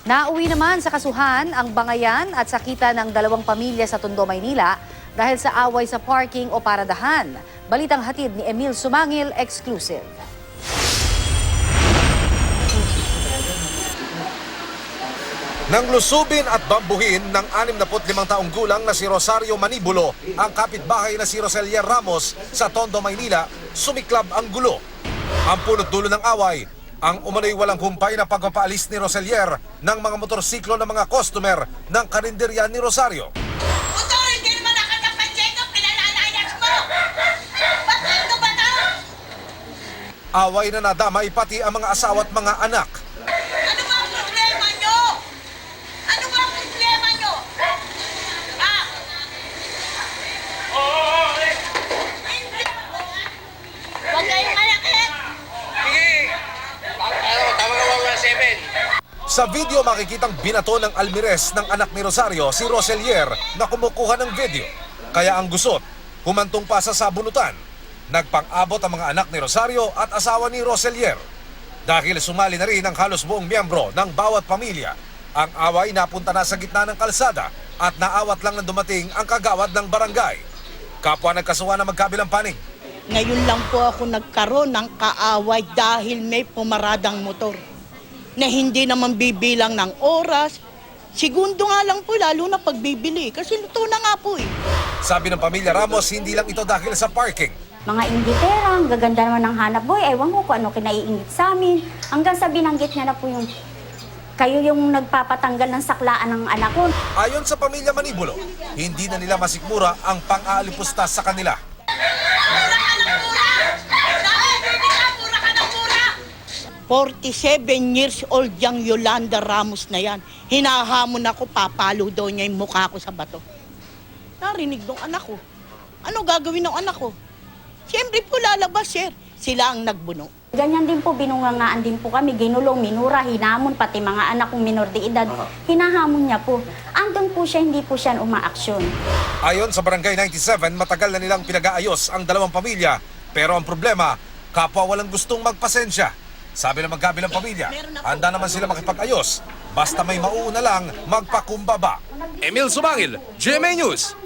Nauwi naman sa kasuhan ang bangayan at sakitan ng dalawang pamilya sa Tondo, Maynila dahil sa away sa parking o paradahan. Balitang hatid ni Emil Sumangil, exclusive. Nang lusubin at bambuhin ng 65 taong gulang na si Rosario Manibulo ang kapitbahay na si Roselier Ramos sa Tondo, Maynila, sumiklab ang gulo. Ang punot dulo ng away, ang umano'y walang humpay na pagpapaalis ni Roselier ng mga motorsiklo ng mga customer ng karinderya ni Rosario. Motor, hindi naman nakatapansin ko, pinalalayas mo! Bakit ba na? Away na nadamay pati ang mga asawa at mga anak. Ano ba ang problema nyo? Ano ba ang problema nyo? Ah! Hindi! Huwag kayong malakit! Sa video makikitang binato ng almires ng anak ni Rosario si Roselier na kumukuha ng video. Kaya ang gusot, humantong pa sa sabunutan. Nagpang-abot ang mga anak ni Rosario at asawa ni Roselier. Dahil sumali na rin ang halos buong miyembro ng bawat pamilya, ang away napunta na sa gitna ng kalsada at naawat lang nang dumating ang kagawad ng barangay. Kapwa nagkasuhan na magkabilang panig. Ngayon lang po ako nagkaroon ng kaaway dahil may pumaradang motor na hindi naman bibilang ng oras. Segundo nga lang po, lalo na pagbibili. Kasi luto na nga po eh. Sabi ng pamilya Ramos, hindi lang ito dahil sa parking. Mga inggitera, ang gaganda naman ng hanap boy, ewan ko kung ano kinaiingit sa amin. Hanggang sa binanggit niya na po yung, kayo yung nagpapatanggal ng saklaan ng anak ko. Ayon sa pamilya Manibulo, hindi na nila masikmura ang pang-aalipusta sa kanila. Mura ka ng mura! Dahil hindi ka, mura ka ng mura! 47 years old yung Yolanda Ramos na yan. Hinahamon ako, papalo daw niya yung mukha ko sa bato. Narinig ng anak ko. Ano gagawin ng anak ko? Siyempre po lalabas, sir. Sila ang nagbuno. Ganyan din po, binungangaan din po kami, ginulong, minura, hinamon, pati mga anak kong minor de edad. Hinahamon niya po. Andun po siya, hindi po siya umaaksyon. Ayon sa Barangay 97, matagal na nilang pinag-aayos ang dalawang pamilya. Pero ang problema, kapwa walang gustong magpasensya. Sabi ng magkabilang pamilya, handa naman sila makipag-ayos. Basta may mauuna lang, magpakumbaba. Emil Sumangil, GMA News.